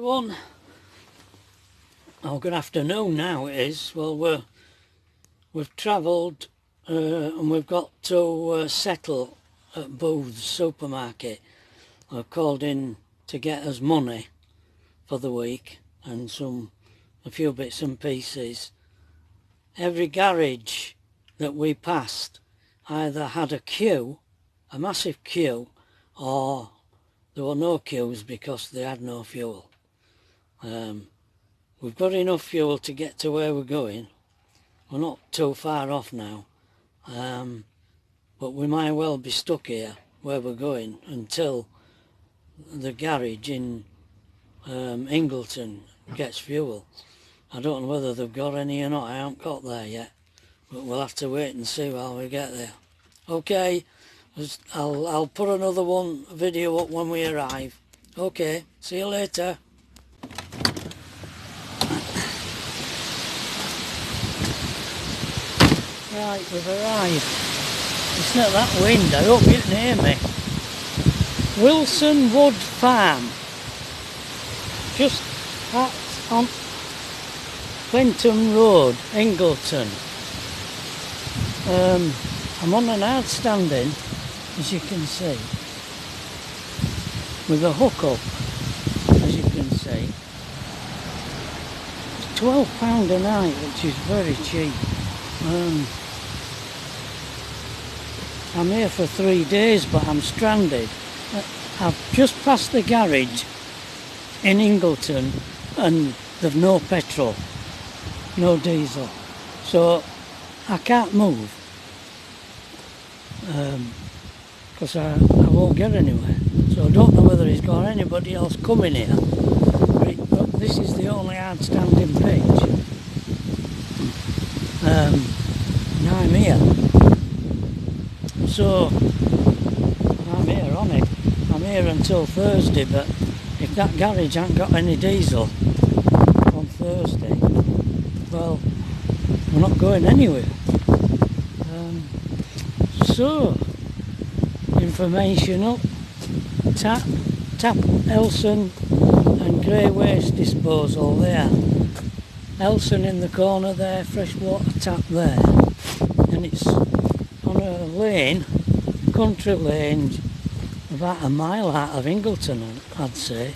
everyone. Oh, good afternoon now it is. Well, we've travelled and we've got to settle at Booth's supermarket. I've called in to get us money for the week and a few bits and pieces. Every garage that we passed either had a queue, a massive queue, or there were no queues because they had no fuel. We've got enough fuel to get to where we're going. We're not too far off now, but we might well be stuck here where we're going until the garage in Ingleton gets fuel. I don't know whether they've got any or not. I haven't got there yet, but we'll have to wait and see while we get there. Okay, I'll put another video up when we arrive. Okay, see you later. Right, we've arrived. It's not that wind, I hope you can hear me. Wilson Wood Farm. Just on Clinton Road, Ingleton. I'm on an hard standing, as you can see, with a hook up, as you can see. It's £12 a night, which is very cheap. I'm here for 3 days, but I'm stranded. I've just passed the garage in Ingleton and they've no petrol, no diesel, so I can't move because I won't get anywhere. So I don't know whether he's got anybody else coming here, but this is the only hard standing pitch. Now I'm here, so I'm here on it. I'm here until Thursday, but if that garage ain't got any diesel on Thursday, well, we're not going anywhere. So, informational, tap Elson and grey waste disposal there. Elson in the corner there, fresh water tap there, and it's on a lane, country lane, about a mile out of Ingleton, I'd say.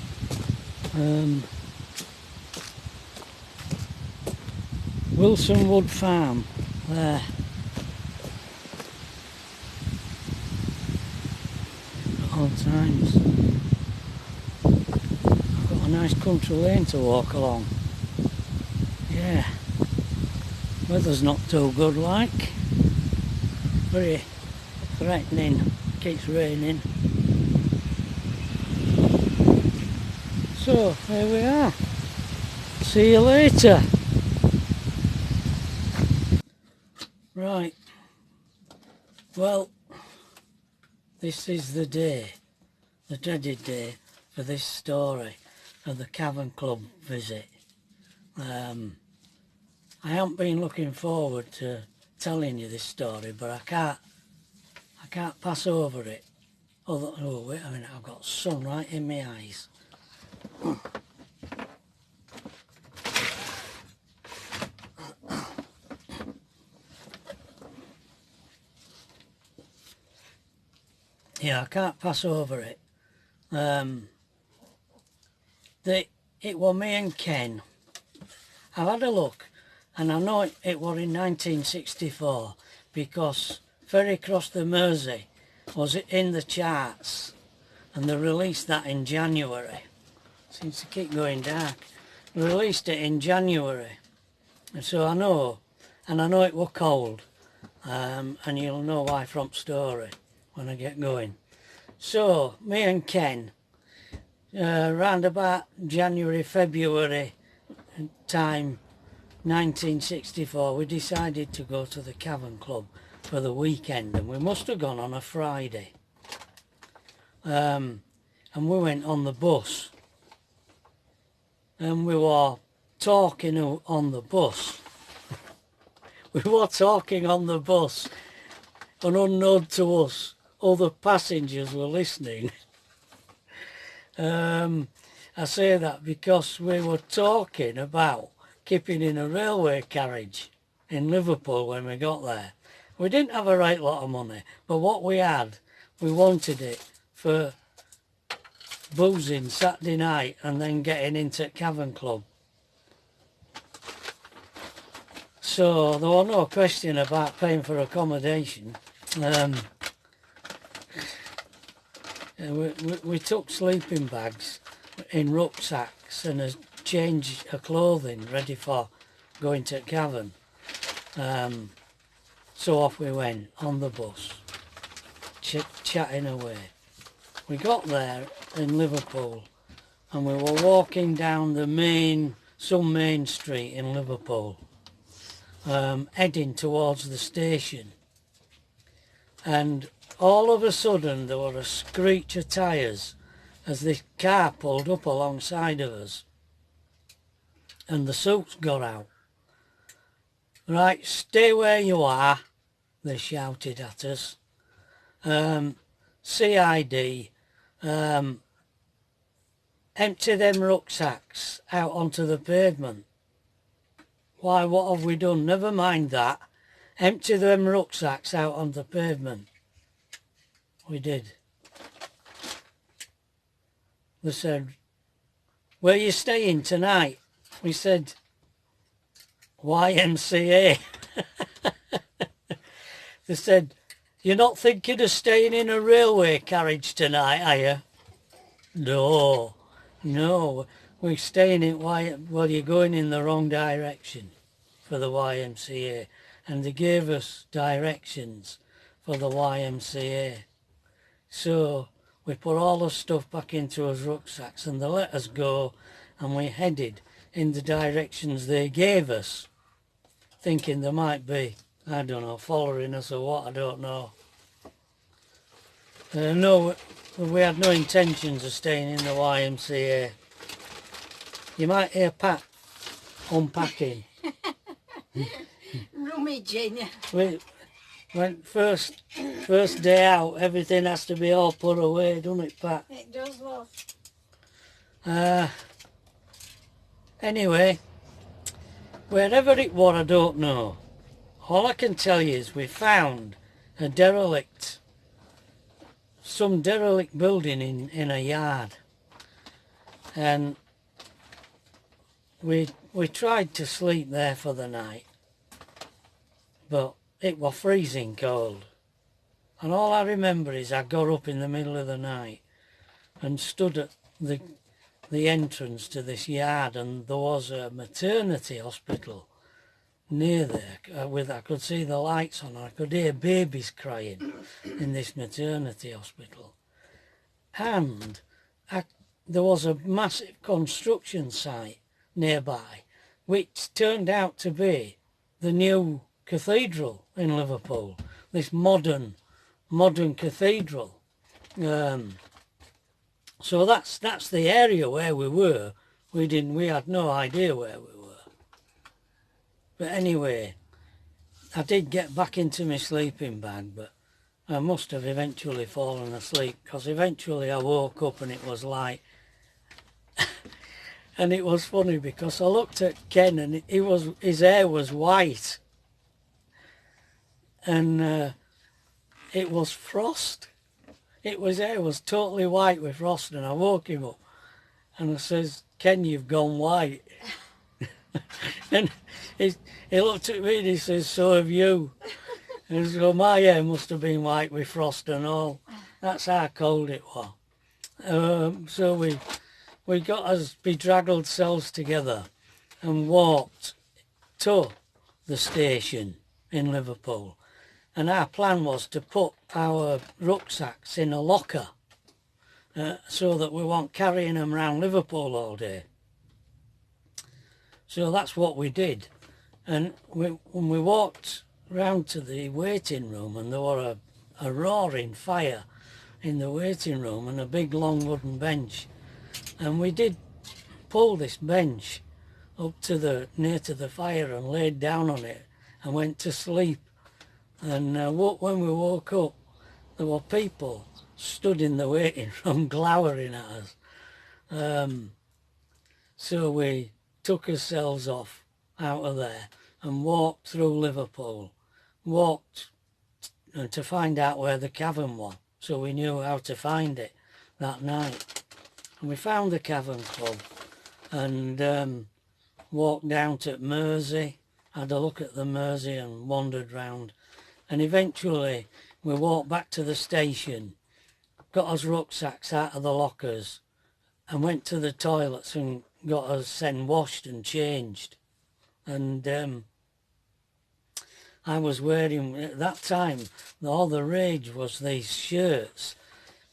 Wilson Wood Farm there. At all times. I've got a nice country lane to walk along. Yeah, weather's not too good, like. Very threatening, keeps raining. So, here we are. See you later. Right, well, this is the day, the dreaded day for this story, for the Cavern Club visit. I haven't been looking forward to telling you this story, but I can't pass over it. Oh, wait a minute, I've got sun right in my eyes. Yeah, I can't pass over it. It was me and Ken. I've had a look, and I know it was in 1964 because Ferry Cross the Mersey was in the charts, and they released that in January. Seems to keep going dark. They released it in January, and so I know it was cold, and you'll know why from story when I get going. So me and Ken, round about January, February time 1964, we decided to go to the Cavern Club for the weekend, and we must have gone on a Friday. And we went on the bus, and we were talking on the bus. We were talking on the bus, and unknown to us, other passengers were listening. I say that because we were talking about keeping in a railway carriage in Liverpool when we got there. We didn't have a right lot of money, but what we had, we wanted it for boozing Saturday night and then getting into Cavern Club. So there was no question about paying for accommodation. We took sleeping bags in rucksacks and a change of clothing ready for going to Cavern. So off we went on the bus, chatting away. We got there in Liverpool and we were walking down some main street in Liverpool, heading towards the station. And all of a sudden there were a screech of tyres as this car pulled up alongside of us. And the suits got out. "Right, stay where you are," they shouted at us. "CID, empty them rucksacks out onto the pavement." "Why, what have we done?" "Never mind that. Empty them rucksacks out on the pavement." We did. They said, "Where you staying tonight?" We said, "YMCA." They said, "You're not thinking of staying in a railway carriage tonight, are you?" No, we're staying in well, you're going in the wrong direction for the YMCA. And they gave us directions for the YMCA. So we put all the stuff back into our rucksacks and they let us go, and we headed in the directions they gave us, thinking they might be, I don't know, following us or what, I don't know. No, we had no intentions of staying in the YMCA. You might hear Pat unpacking. Rummaging. When first day out, everything has to be all put away, doesn't it, Pat? It does, love. Anyway, wherever it was, I don't know. All I can tell you is we found some derelict building in a yard, and we tried to sleep there for the night, but it was freezing cold. And all I remember is I got up in the middle of the night and stood at the entrance to this yard, and there was a maternity hospital near there I could see the lights on. I could hear babies crying in this maternity hospital. And there was a massive construction site nearby, which turned out to be the new cathedral in Liverpool, this modern cathedral. So that's the area where we were. We had no idea where we were. But anyway, I did get back into my sleeping bag, but I must have eventually fallen asleep, because eventually I woke up and it was light. And it was funny because I looked at Ken and his hair was white, and it was frost. His hair was totally white with frost, and I woke him up and I says, "Ken, you've gone white." And he looked at me and he says, "So have you." And so my hair must have been white with frost and all. That's how cold it was. So we got us bedraggled selves together and walked to the station in Liverpool. And our plan was to put our rucksacks in a locker so that we weren't carrying them around Liverpool all day. So that's what we did. And when we walked round to the waiting room, and there was a roaring fire in the waiting room and a big long wooden bench. And we did pull this bench up to near to the fire and laid down on it and went to sleep. And when we woke up, there were people stood in the waiting room glowering at us. So we took ourselves off out of there and walked through Liverpool, walked to find out where the cavern was, so we knew how to find it that night. And we found the Cavern Club and walked down to Mersey, had a look at the Mersey and wandered round. And eventually we walked back to the station, got us rucksacks out of the lockers and went to the toilets and got us then washed and changed. And I was wearing, at that time, all the rage was these shirts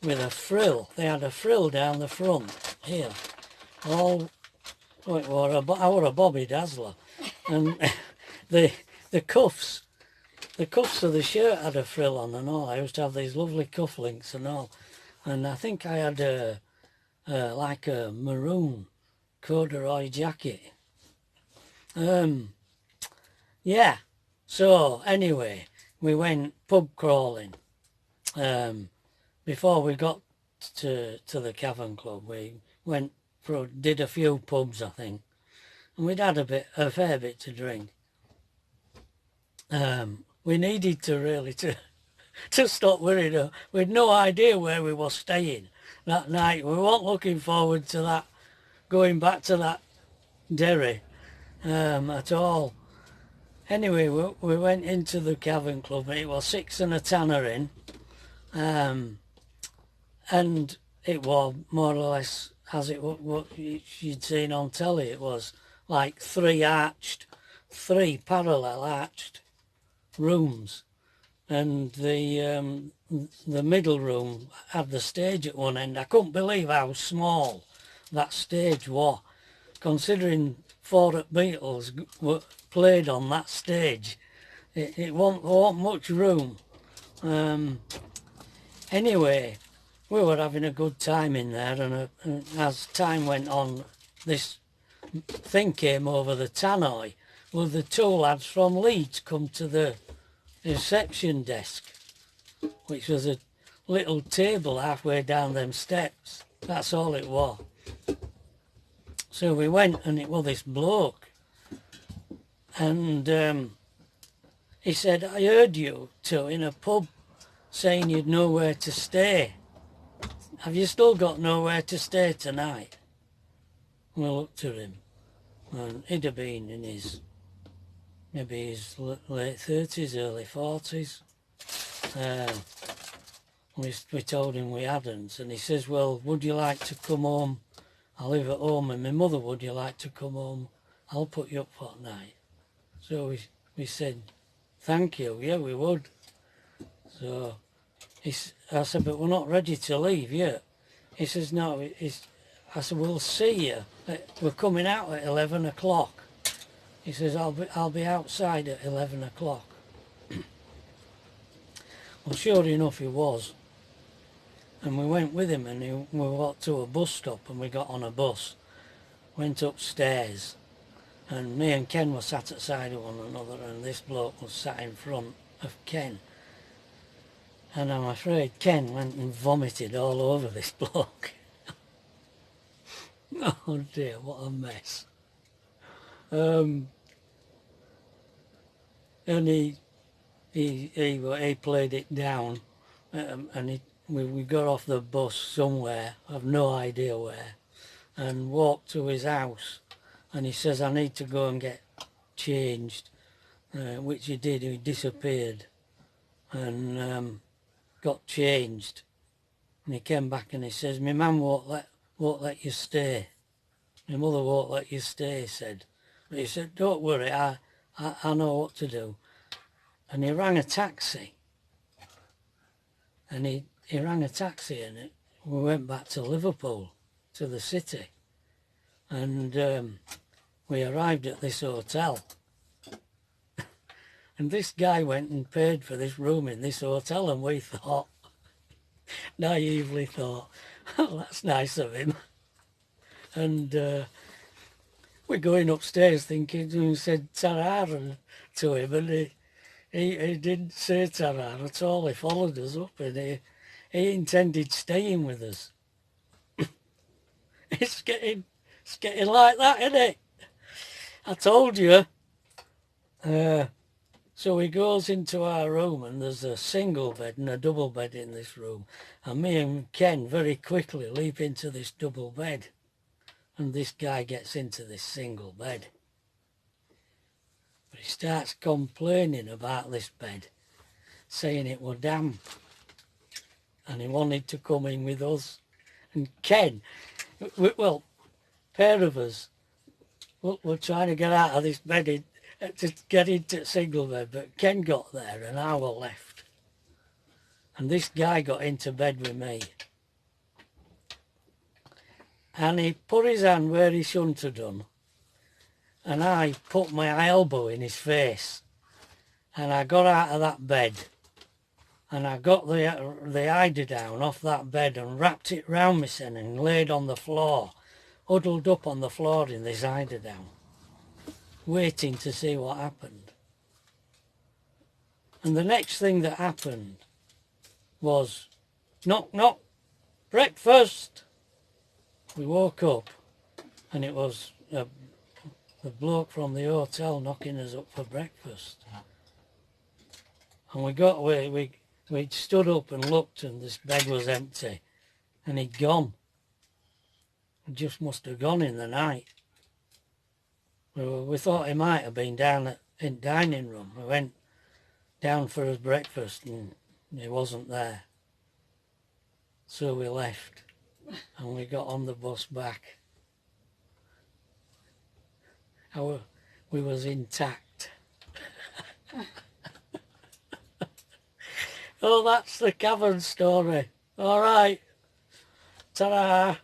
with a frill. They had a frill down the front here. I wore a Bobby Dazzler. And the cuffs of the shirt had a frill on and all. I used to have these lovely cufflinks and all. And I think I had like a maroon corduroy jacket. Yeah. So anyway, we went pub crawling. Before we got to the Cavern Club, we did a few pubs, I think, and we'd had a fair bit to drink. We needed to really to stop worrying. We had no idea where we were staying that night. We weren't looking forward to that, going back to that Derry at all. Anyway, we went into the Cavern Club. It was 6 and a tanner in, and it was more or less as what you'd seen on telly. It was like three parallel arched rooms, and the middle room had the stage at one end. I couldn't believe how small that stage was, considering 4 Beatles played on that stage. It wasn't much room. Anyway, we were having a good time in there, and as time went on, this thing came over the tannoy. Well, the 2 lads from Leeds come to the reception desk, which was a little table halfway down them steps. That's all it was. So we went, and it was this bloke, and he said, I heard you 2 in a pub saying you'd nowhere to stay. Have you still got nowhere to stay tonight? We looked at him, and he'd have been in maybe his late 30s, early 40s. We told him we hadn't, and he says, well, would you like to come home? I live at home, and my mother, would you like to come home? I'll put you up for the night. So we said, thank you, yeah, we would. So I said, but we're not ready to leave yet. He says, no. I said, we'll see you. We're coming out at 11 o'clock. He says, I'll be outside at 11 o'clock. Well, sure enough, he was. And we went with him, and we walked to a bus stop, and we got on a bus, went upstairs, and me and Ken were sat at the side of one another, and this bloke was sat in front of Ken. And I'm afraid Ken went and vomited all over this bloke. Oh dear, what a mess. And he played it down, and we got off the bus somewhere, I've no idea where, and walked to his house, and he says, I need to go and get changed, which he did. He disappeared and got changed, and he came back and he says, my mum won't let you stay, my mother won't let you stay, he said. But he said, don't worry, I know what to do. And he rang a taxi, and he rang a taxi, and we went back to Liverpool, to the city, and we arrived at this hotel. And this guy went and paid for this room in this hotel, and we thought, naively thought, oh, that's nice of him. And we're going upstairs thinking, we said Tarara to him, and he didn't say Tarara at all. He followed us up, and he intended staying with us. It's getting It's getting like that, isn't it? I told you. So he goes into our room and there's a single bed and a double bed in this room. And me and Ken very quickly leap into this double bed. And this guy gets into this single bed. But he starts complaining about this bed, saying it was damp. And he wanted to come in with us. And Ken, well, pair of us, we're trying to get out of this bed to get into single bed, but Ken got there and I was left. And this guy got into bed with me. And he put his hand where he shouldn't have done. And I put my elbow in his face. And I got out of that bed. And I got the eider-down off that bed and wrapped it round myself and laid on the floor, huddled up on the floor in this eider-down, waiting to see what happened. And the next thing that happened was, knock, knock, breakfast. We woke up and it was the bloke from the hotel knocking us up for breakfast. And we stood up and looked and this bed was empty and he'd gone. He just must have gone in the night. We thought he might have been down in the dining room. We went down for his breakfast and he wasn't there. So we left and we got on the bus back. We was intact. Oh, that's the Cavern story. All right. Ta-da.